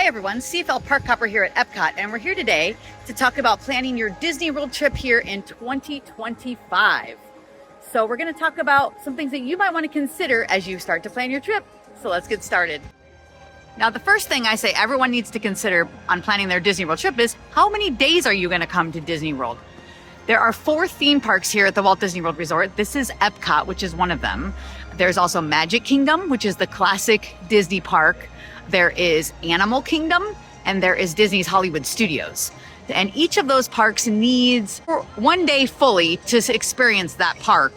Hi everyone, CFL Park Hopper here at Epcot, and we're here today to talk about planning your Disney World trip here in 2025. So we're going to talk about some things that you might want to consider as you start to plan your trip. So let's get started. Now, the first thing I say everyone needs to consider on planning their Disney World trip is how many days are you going to come to Disney World? There are 4 theme parks here at the Walt Disney World Resort. This is Epcot, which is one of them. There's also Magic Kingdom, which is the classic Disney park. There is Animal Kingdom, and there is Disney's Hollywood Studios. And each of those parks needs 1 day fully to experience that park.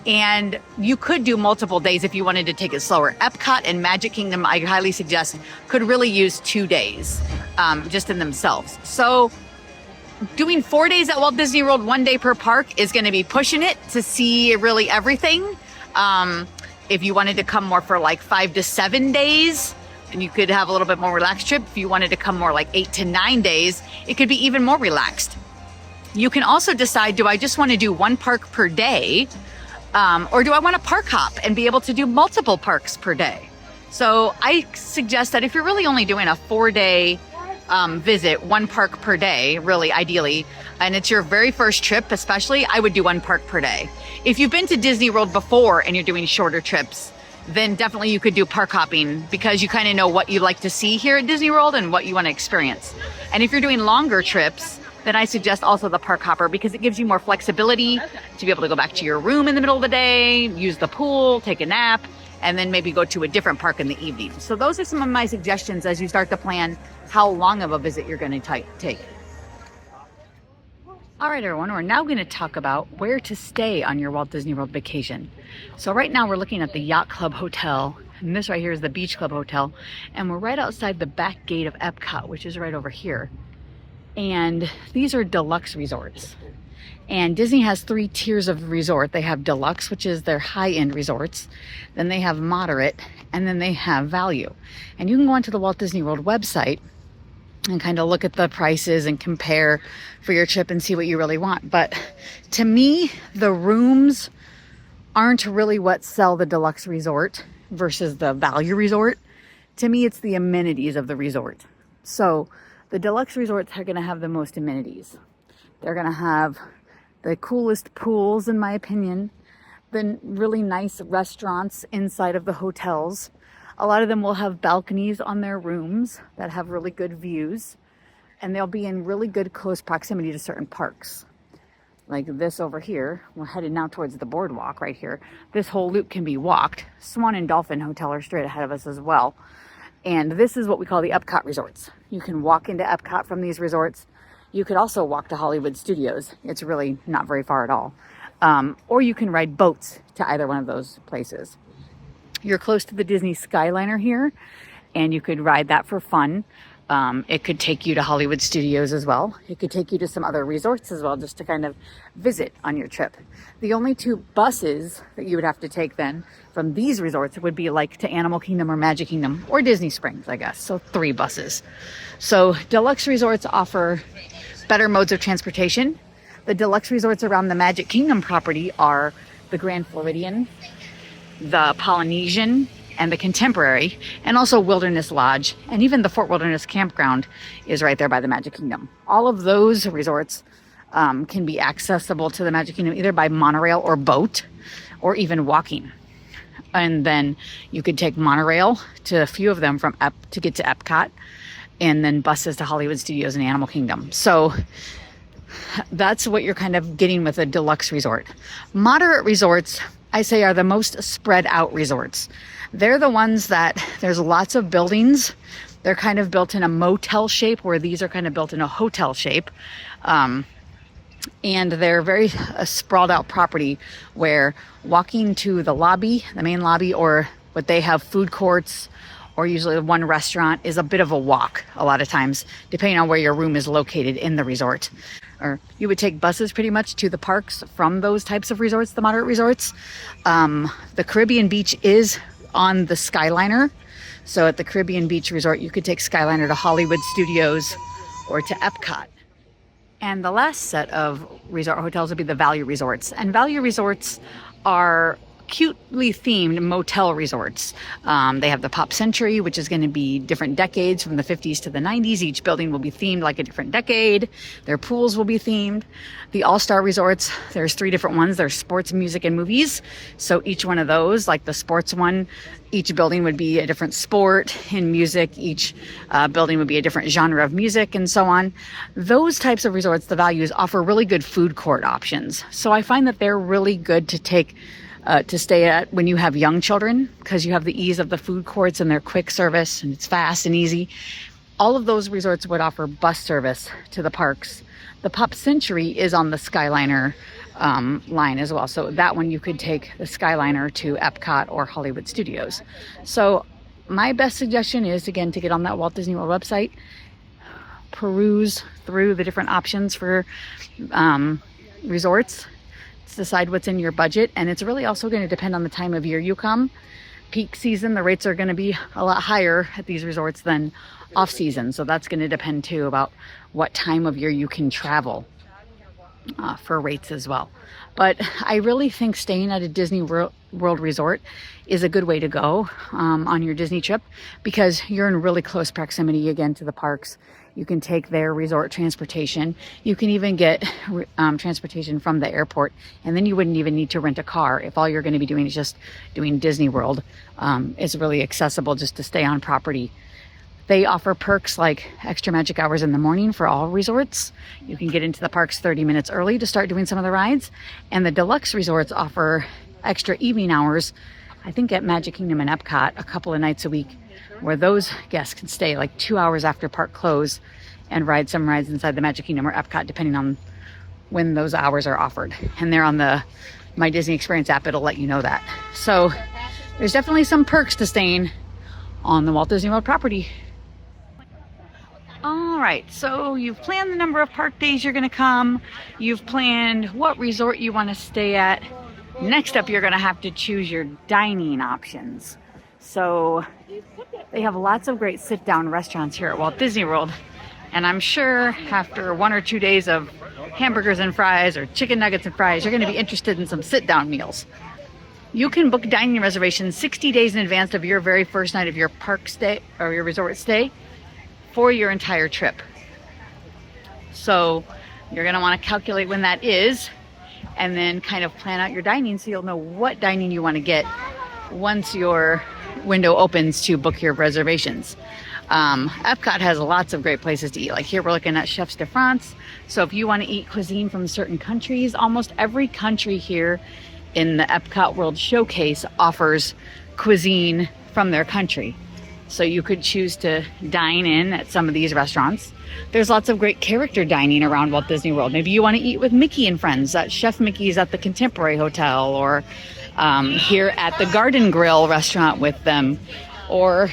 And you could do multiple days if you wanted to take it slower. Epcot and Magic Kingdom, I highly suggest, could really use 2 days just in themselves. So doing 4 days at Walt Disney World, 1 day per park is going to be pushing it to see really everything. If you wanted to come more for like 5 to 7 days, and you could have a little bit more relaxed trip. If you wanted to come more like 8 to 9 days, it could be even more relaxed. You can also decide, do I just want to do 1 park per day? Or do I want to park hop and be able to do multiple parks per day? So I suggest that if you're really only doing a 4-day visit, 1 park per day, really ideally, and it's your very first trip especially, I would do 1 park per day. If you've been to Disney World before and you're doing shorter trips, then definitely you could do park hopping because you kind of know what you like to see here at Disney World and what you want to experience. And if you're doing longer trips, then I suggest also the park hopper because it gives you more flexibility to be able to go back to your room in the middle of the day, use the pool, take a nap, and then maybe go to a different park in the evening. So those are some of my suggestions as you start to plan how long of a visit you're going to take. All right, everyone, we're now going to talk about where to stay on your Walt Disney World vacation. So right now we're looking at the Yacht Club Hotel, and this right here is the Beach Club Hotel, and we're right outside the back gate of Epcot, which is right over here. And these are deluxe resorts. And Disney has 3 tiers of resort. They have deluxe, which is their high-end resorts. Then they have moderate, and then they have value. And you can go onto the Walt Disney World website and kind of look at the prices and compare for your trip and see what you really want. But to me, the rooms aren't really what sell the deluxe resort versus the value resort. To me, it's the amenities of the resort. So the deluxe resorts are going to have the most amenities. They're going to have the coolest pools, in my opinion, the really nice restaurants inside of the hotels. A lot of them will have balconies on their rooms that have really good views, and they'll be in really good close proximity to certain parks. Like this over here, we're headed now towards the boardwalk right here. This whole loop can be walked. Swan and Dolphin Hotel are straight ahead of us as well. And this is what we call the Epcot resorts. You can walk into Epcot from these resorts. You could also walk to Hollywood Studios. It's really not very far at all. Or you can ride boats to either one of those places. You're close to the Disney Skyliner here, and you could ride that for fun. It could take you to Hollywood Studios as well. It could take you to some other resorts as well, just to kind of visit on your trip. The only 2 buses that you would have to take then from these resorts would be like to Animal Kingdom or Magic Kingdom or Disney Springs, I guess. So 3 buses. So deluxe resorts offer better modes of transportation. The deluxe resorts around the Magic Kingdom property are the Grand Floridian, the Polynesian, and the Contemporary, and also Wilderness Lodge, and even the Fort Wilderness Campground is right there by the Magic Kingdom. All of those resorts can be accessible to the Magic Kingdom either by monorail or boat, or even walking. And then you could take monorail to a few of them to get to Epcot, and then buses to Hollywood Studios and Animal Kingdom. So that's what you're kind of getting with a deluxe resort. Moderate resorts, I say, are the most spread out resorts. They're the ones that there's lots of buildings. They're kind of built in a motel shape, where these are kind of built in a hotel shape. And they're very sprawled out property where walking to the lobby, the main lobby, or what they have food courts, or usually one restaurant, is a bit of a walk a lot of times, depending on where your room is located in the resort. Or you would take buses pretty much to the parks from those types of resorts, the moderate resorts. The Caribbean Beach is on the Skyliner. So at the Caribbean Beach Resort, you could take Skyliner to Hollywood Studios or to Epcot. And the last set of resort hotels would be the value resorts. And value resorts are cutely themed motel resorts. They have the Pop Century, which is going to be different decades from the 50s to the 90s. Each building will be themed like a different decade. Their pools will be themed. The All-Star Resorts, there's 3 different ones. There's sports, music, and movies. So each one of those, like the sports one, each building would be a different sport. In music, each building would be a different genre of music, and so on. Those types of resorts, the values, offer really good food court options. So I find that they're really good to take to stay at when you have young children, because you have the ease of the food courts and their quick service, and it's fast and easy. All of those resorts would offer bus service to the parks. The Pop Century is on the Skyliner line as well. So that one you could take the Skyliner to Epcot or Hollywood Studios. So my best suggestion is, again, to get on that Walt Disney World website, peruse through the different options for resorts, to decide what's in your budget. And it's really also going to depend on the time of year you come. Peak season, the rates are going to be a lot higher at these resorts than off season. So that's going to depend too about what time of year you can travel for rates as well. But I really think staying at a Disney World resort is a good way to go on your Disney trip, because you're in really close proximity again to the parks. You can take their resort transportation. You can even get transportation from the airport, and then you wouldn't even need to rent a car if all you're going to be doing is just doing Disney World. It's really accessible just to stay on property. They offer perks like extra magic hours in the morning for all resorts. You can get into the parks 30 minutes early to start doing some of the rides. And the deluxe resorts offer extra evening hours, I think at Magic Kingdom and Epcot, a couple of nights a week, where those guests can stay like 2 hours after park close and ride some rides inside the Magic Kingdom or Epcot, depending on when those hours are offered. And they're on the My Disney Experience app, it'll let you know that. So there's definitely some perks to staying on the Walt Disney World property. All right, so you've planned the number of park days you're going to come. You've planned what resort you want to stay at. Next up, you're going to have to choose your dining options. So they have lots of great sit-down restaurants here at Walt Disney World. And I'm sure after 1 or 2 days of hamburgers and fries or chicken nuggets and fries, you're going to be interested in some sit-down meals. You can book dining reservations 60 days in advance of your very first night of your park stay or your resort stay for your entire trip. So you're going to want to calculate when that is, and then kind of plan out your dining so you'll know what dining you want to get once your window opens to book your reservations. Epcot has lots of great places to eat. Like here we're looking at Chefs de France. So if you want to eat cuisine from certain countries, almost every country here in the Epcot World Showcase offers cuisine from their country. So you could choose to dine in at some of these restaurants. There's lots of great character dining around Walt Disney World. Maybe you want to eat with Mickey and Friends at Chef Mickey's at the Contemporary Hotel, or here at the Garden Grill restaurant with them, or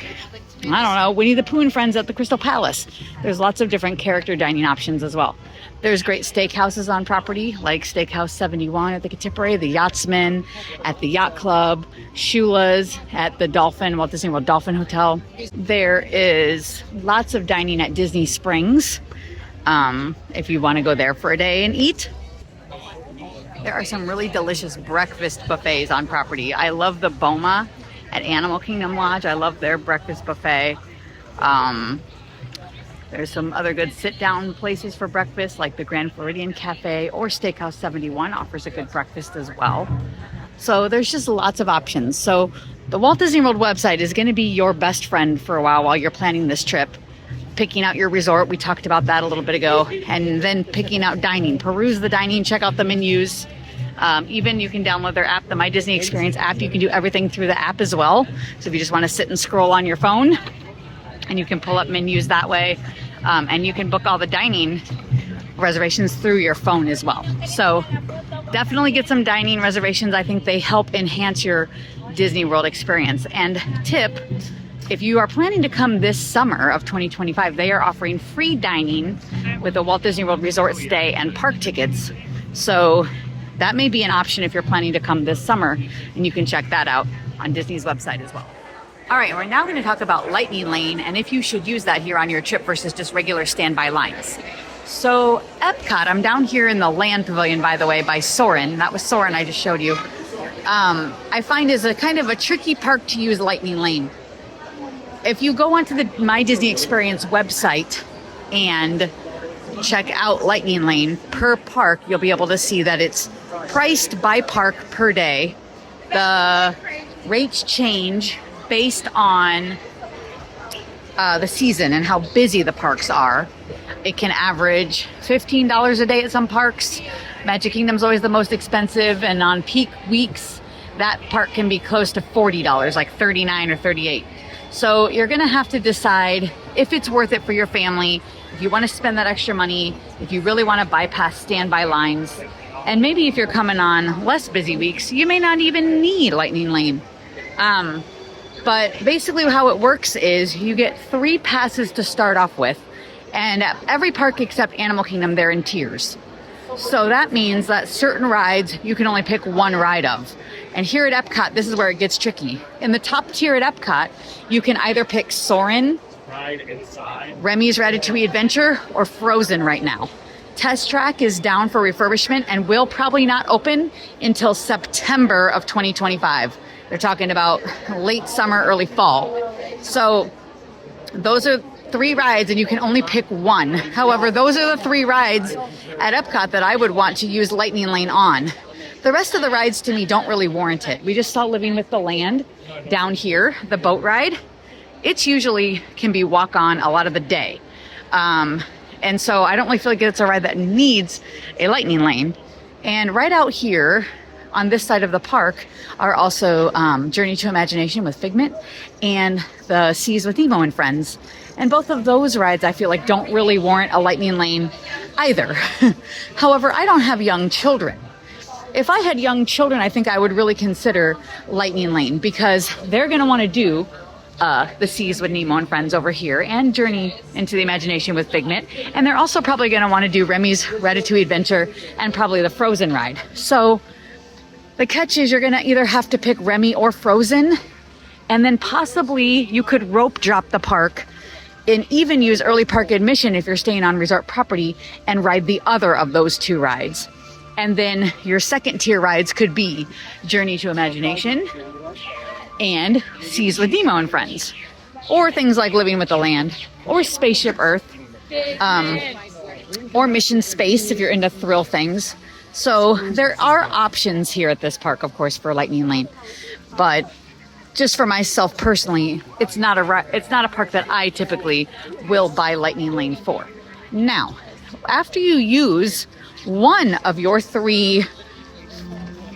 I don't know, Winnie the Pooh and Friends at the Crystal Palace. There's lots of different character dining options as well. There's great steakhouses on property, like Steakhouse 71 at the Contemporary, the Yachtsman at the Yacht Club, Shula's at the Dolphin, Walt Disney World Dolphin Hotel. There is lots of dining at Disney Springs, if you want to go there for a day and eat. There are some really delicious breakfast buffets on property. I love the Boma at Animal Kingdom Lodge. I love their breakfast buffet. There's some other good sit-down places for breakfast, like the Grand Floridian Cafe, or Steakhouse 71 offers a good breakfast as well. So there's just lots of options. So the Walt Disney World website is going to be your best friend for a while you're planning this trip. Picking out your resort, we talked about that a little bit ago, and then picking out dining. Peruse the dining, check out the menus. Even you can download their app, the My Disney Experience app. You can do everything through the app as well. So if you just want to sit and scroll on your phone, and you can pull up menus that way. And you can book all the dining reservations through your phone as well. So definitely get some dining reservations. I think they help enhance your Disney World experience. And tip, if you are planning to come this summer of 2025, they are offering free dining with a Walt Disney World resort stay and park tickets. So that may be an option if you're planning to come this summer, and you can check that out on Disney's website as well. All right, we're now going to talk about Lightning Lane and if you should use that here on your trip versus just regular standby lines. So Epcot, I'm down here in the Land Pavilion, by the way, by Soarin'. That was Soarin' I just showed you. I find is a kind of a tricky park to use Lightning Lane. If you go onto the My Disney Experience website and check out Lightning Lane per park, you'll be able to see that it's priced by park per day. The rates change based on the season and how busy the parks are. It can average $15 a day at some parks. Magic Kingdom's always the most expensive, and on peak weeks, that park can be close to $40, like $39 or $38. So you're gonna have to decide if it's worth it for your family, if you wanna spend that extra money, if you really wanna bypass standby lines. And maybe if you're coming on less busy weeks, you may not even need Lightning Lane. But basically how it works is you get 3 passes to start off with, and at every park except Animal Kingdom, they're in tiers. So that means that certain rides, you can only pick 1 ride of. And here at Epcot, this is where it gets tricky. In the top tier at Epcot, you can either pick Soarin', Remy's Ratatouille Adventure, or Frozen right now. Test Track is down for refurbishment and will probably not open until September of 2025. They're talking about late summer, early fall. So those are 3 rides and you can only pick 1. However, those are the 3 rides at Epcot that I would want to use Lightning Lane on. The rest of the rides to me don't really warrant it. We just saw Living with the Land down here, the boat ride. It's usually can be walk on a lot of the day. And so I don't really feel like it's a ride that needs a Lightning Lane. And right out here on this side of the park are also Journey to Imagination with Figment and the Seas with Nemo and Friends. And both of those rides I feel like don't really warrant a Lightning Lane either. However, I don't have young children. If I had young children, I think I would really consider Lightning Lane because they're going to want to do the Seas with Nemo and Friends over here and Journey into the Imagination with Figment. And they're also probably going to want to do Remy's Ratatouille Adventure and probably the Frozen ride. So the catch is you're going to either have to pick Remy or Frozen, and then possibly you could rope drop the park and even use early park admission if you're staying on resort property and ride the other of those 2 rides. And then your second tier rides could be Journey to Imagination and Seas with Nemo and Friends, or things like Living with the Land, or Spaceship Earth, or Mission Space if you're into thrill things. So there are options here at this park, of course, for Lightning Lane. But just for myself personally, it's not a park that I typically will buy Lightning Lane for. Now, after you use one of your 3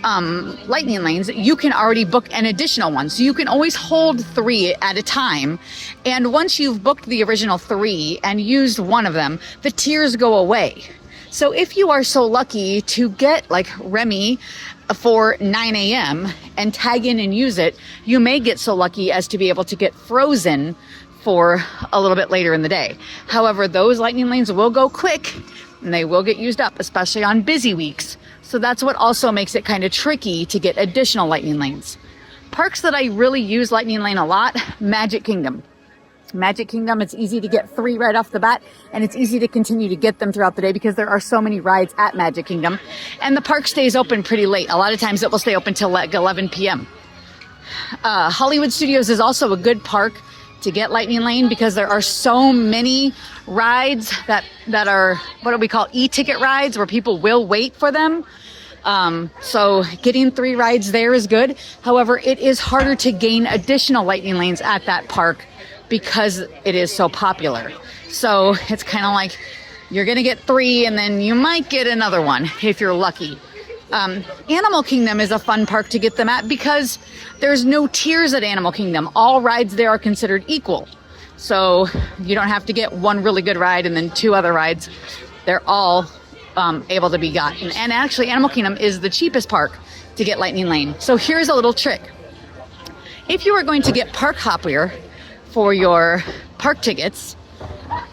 Lightning Lanes, you can already book an additional one. So you can always hold 3 at a time. And once you've booked the original 3 and used one of them, the tiers go away. So if you are so lucky to get like Remy for 9 a.m. and tag in and use it, you may get so lucky as to be able to get Frozen for a little bit later in the day. However, those Lightning Lanes will go quick and they will get used up, especially on busy weeks. So that's what also makes it kind of tricky to get additional Lightning Lanes. Parks that I really use Lightning Lane a lot, Magic Kingdom. Magic Kingdom, it's easy to get 3 right off the bat, and it's easy to continue to get them throughout the day because there are so many rides at Magic Kingdom. And the park stays open pretty late. A lot of times it will stay open till like 11 p.m. Hollywood Studios is also a good park to get Lightning Lane because there are so many rides that are what do we call e-ticket rides where people will wait for them. So getting 3 rides there is good. However, it is harder to gain additional Lightning Lanes at that park because it is so popular. So it's kind of like you're going to get 3 and then you might get another one if you're lucky. Animal Kingdom is a fun park to get them at because there's no tiers at Animal Kingdom. All rides there are considered equal. So you don't have to get 1 really good ride and then 2 other rides. They're all able to be gotten. And actually Animal Kingdom is the cheapest park to get Lightning Lane. So here's a little trick. If you are going to get Park Hopper for your park tickets,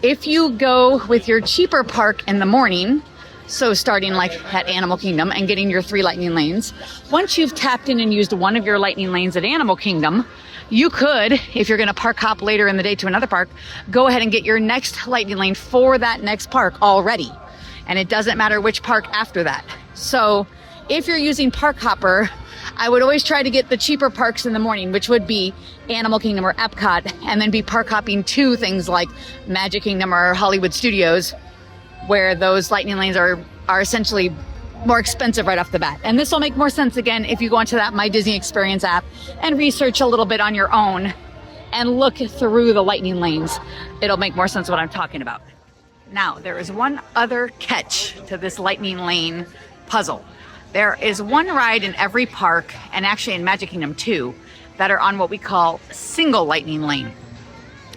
if you go with your cheaper park in the morning, so starting like at Animal Kingdom and getting your 3 Lightning Lanes, once you've tapped in and used one of your Lightning Lanes at Animal Kingdom, you could, if you're going to park hop later in the day to another park, go ahead and get your next Lightning Lane for that next park already. And it doesn't matter which park after that. So if you're using Park Hopper, I would always try to get the cheaper parks in the morning, which would be Animal Kingdom or Epcot, and then be park hopping to things like Magic Kingdom or Hollywood Studios, where those lightning lanes are essentially more expensive right off the bat. And this will make more sense again if you go onto that My Disney Experience app and research a little bit on your own and look through the lightning lanes. It'll make more sense what I'm talking about. Now, there is one other catch to this lightning lane puzzle. There is one ride in every park, and actually in Magic Kingdom too, that are on what we call single lightning lane.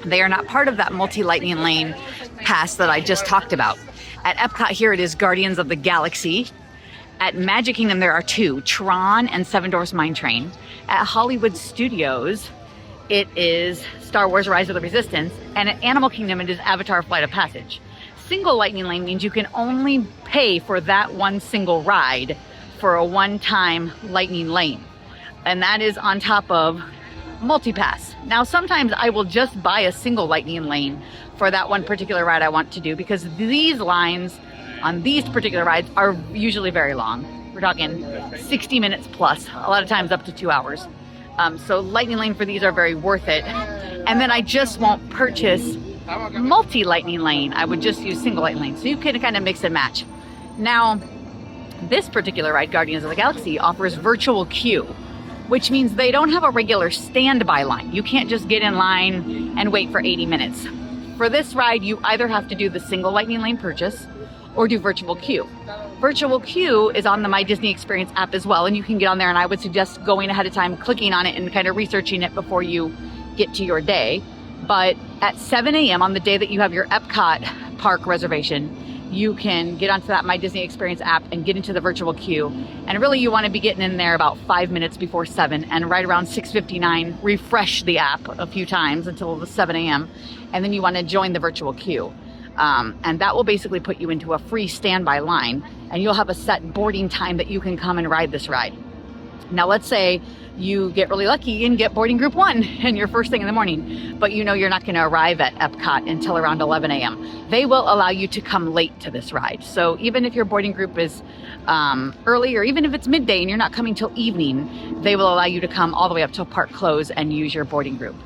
They are not part of that multi-lightning lane pass that I just talked about. At Epcot here it is Guardians of the Galaxy. At Magic Kingdom there are two, Tron and Seven Dwarfs Mine Train. At Hollywood Studios it is Star Wars Rise of the Resistance, and at Animal Kingdom it is Avatar Flight of Passage. Single lightning lane means you can only pay for that one single ride for a one-time lightning lane, and that is on top of multi-pass. Now sometimes I will just buy a single lightning lane for that one particular ride I want to do, because these lines on these particular rides are usually very long. We're talking 60 minutes plus, a lot of times up to 2 hours. So lightning lane for these are very worth it. And then I just won't purchase multi-lightning lane. I would just use single lightning lane. So you can kind of mix and match. Now, this particular ride, Guardians of the Galaxy, offers virtual queue, which means they don't have a regular standby line. You can't just get in line and wait for 80 minutes. For this ride, you either have to do the single lightning lane purchase or do virtual queue. Virtual queue is on the My Disney Experience app as well, and you can get on there, and I would suggest going ahead of time, clicking on it and kind of researching it before you get to your day. But at 7 a.m. on the day that you have your Epcot park reservation, you can get onto that My Disney Experience app and get into the virtual queue. And really you want to be getting in there about 5 minutes before 7, and right around 6:59, refresh the app a few times until the 7 a.m. And then you want to join the virtual queue. And that will basically put you into a free standby line, and you'll have a set boarding time that you can come and ride this ride. Now let's say you get really lucky and get boarding group 1 and you're first thing in the morning, but you know you're not going to arrive at Epcot until around 11 a.m. They will allow you to come late to this ride. So even if your boarding group is early, or even if it's midday and you're not coming till evening, they will allow you to come all the way up till park close and use your boarding group.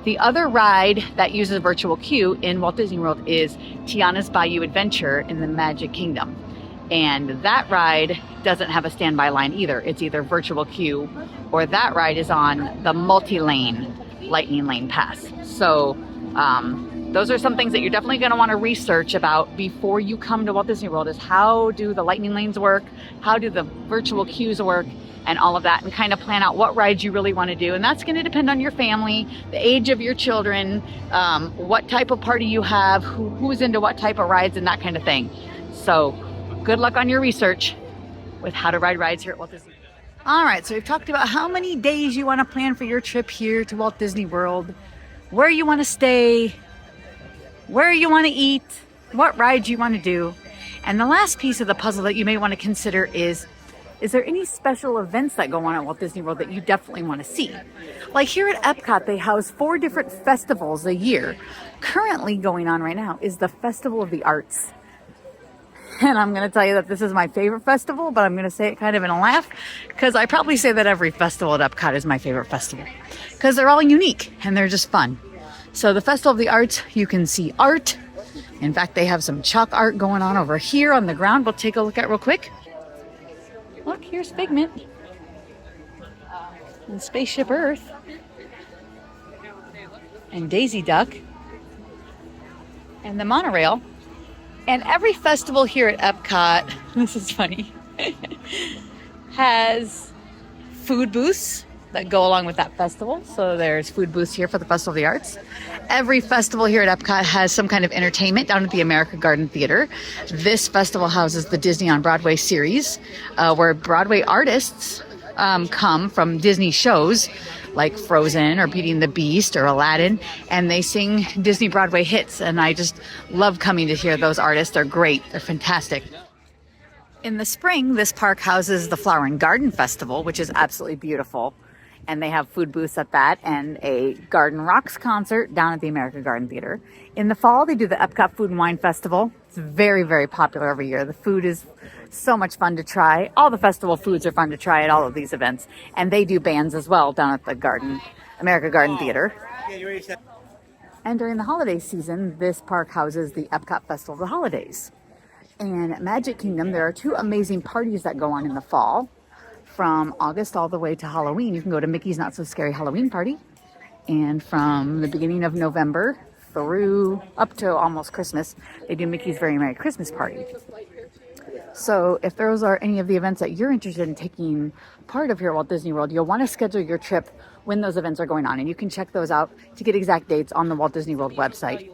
The other ride that uses virtual queue in Walt Disney World is Tiana's Bayou Adventure in the Magic Kingdom. And that ride doesn't have a standby line either. It's either virtual queue, or that ride is on the multi-lane lightning lane pass. So those are some things that you're definitely going to want to research about before you come to Walt Disney World, is how do the lightning lanes work? How do the virtual queues work? And all of that, and kind of plan out what rides you really want to do. And that's going to depend on your family, the age of your children, what type of party you have, who's into what type of rides, and that kind of thing. So good luck on your research with how to ride rides here at Walt Disney. All right, so we've talked about how many days you want to plan for your trip here to Walt Disney World, where you want to stay, where you want to eat, what rides you want to do. And the last piece of the puzzle that you may want to consider is there any special events that go on at Walt Disney World that you definitely want to see? Like here at Epcot, they house 4 different festivals a year. Currently going on right now is the Festival of the Arts. And I'm going to tell you that this is my favorite festival, but I'm going to say it kind of in a laugh, because I probably say that every festival at Epcot is my favorite festival, because they're all unique and they're just fun. So the Festival of the Arts, you can see art. In fact, they have some chalk art going on over here on the ground. We'll take a look at real quick. Look, here's Figment and Spaceship Earth and Daisy Duck and the monorail. And every festival here at Epcot, this is funny, has food booths that go along with that festival. So there's food booths here for the Festival of the Arts. Every festival here at Epcot has some kind of entertainment down at the America Garden Theater. This festival houses the Disney on Broadway series, where Broadway artists come from Disney shows like Frozen or Beauty and the Beast or Aladdin, and they sing Disney Broadway hits. And I just love coming to hear those artists. They're great. They're fantastic. In the spring, this park houses the Flower and Garden Festival, which is absolutely beautiful. And they have food booths at that and a Garden Rocks concert down at the American Garden Theater. In the fall, they do the Epcot Food and Wine Festival. It's very, very popular every year. The food is So much fun to try. All the festival foods are fun to try at all of these events. And they do bands as well down at the America Garden Theater. And during the holiday season, this park houses the Epcot Festival of the Holidays. In Magic Kingdom, there are 2 amazing parties that go on in the fall. From August all the way to Halloween, you can go to Mickey's Not So Scary Halloween Party. And from the beginning of November through up to almost Christmas, they do Mickey's Very Merry Christmas Party. So if those are any of the events that you're interested in taking part of here at Walt Disney World, you'll want to schedule your trip when those events are going on. And you can check those out to get exact dates on the Walt Disney World website.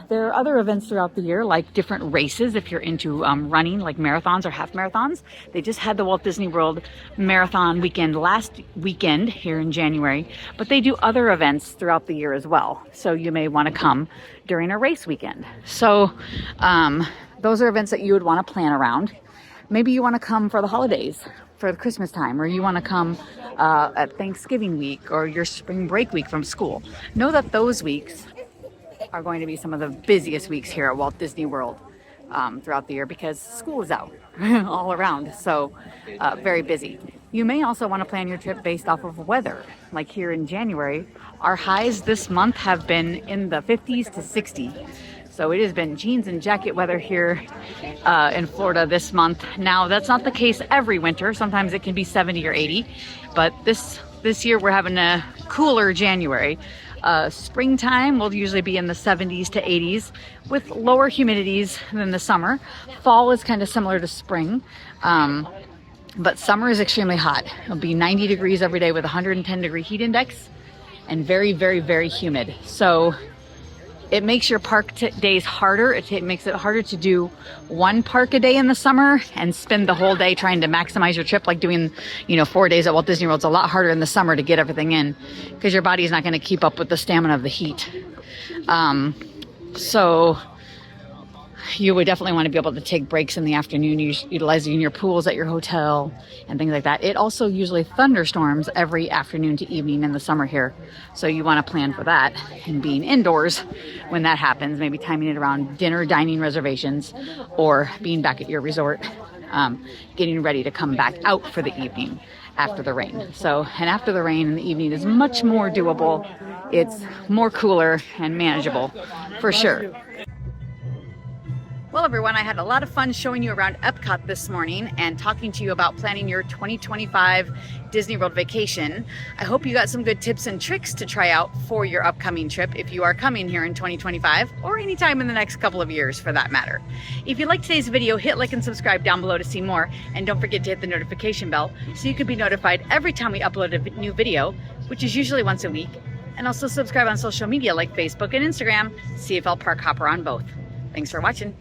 There are other events throughout the year, like different races if you're into running, like marathons or half marathons. They just had the Walt Disney World Marathon weekend last weekend here in January, but they do other events throughout the year as well. So you may want to come during a race weekend. So those are events that you would want to plan around. Maybe you want to come for the holidays, for the Christmas time, or you want to come at Thanksgiving week or your spring break week from school. Know that those weeks are going to be some of the busiest weeks here at Walt Disney World throughout the year because school is out all around, so very busy. You may also want to plan your trip based off of weather. Like here in January, our highs this month have been in the 50s to 60. So it has been jeans and jacket weather here in Florida this month. Now, that's not the case every winter. Sometimes it can be 70 or 80, but this year we're having a cooler January. Springtime will usually be in the 70s to 80s with lower humidities than the summer. Fall is kind of similar to spring, but summer is extremely hot. It'll be 90 degrees every day with 110 degree heat index and very, very, very humid. So it makes your park days harder. It makes it harder to do one park a day in the summer and spend the whole day trying to maximize your trip. Like doing, 4 days at Walt Disney World is a lot harder in the summer to get everything in because your body is not going to keep up with the stamina of the heat. So you would definitely want to be able to take breaks in the afternoon, utilizing your pools at your hotel and things like that. It also usually thunderstorms every afternoon to evening in the summer here. So you want to plan for that and being indoors when that happens, maybe timing it around dinner, dining reservations, or being back at your resort, getting ready to come back out for the evening after the rain. And after the rain in the evening is much more doable. It's more cooler and manageable for sure. Well, everyone, I had a lot of fun showing you around Epcot this morning and talking to you about planning your 2025 Disney World vacation. I hope you got some good tips and tricks to try out for your upcoming trip if you are coming here in 2025 or anytime in the next couple of years for that matter. If you liked today's video, hit like and subscribe down below to see more, and don't forget to hit the notification bell so you can be notified every time we upload a new video, which is usually once a week. And also subscribe on social media like Facebook and Instagram, CFL Park Hopper on both. Thanks for watching.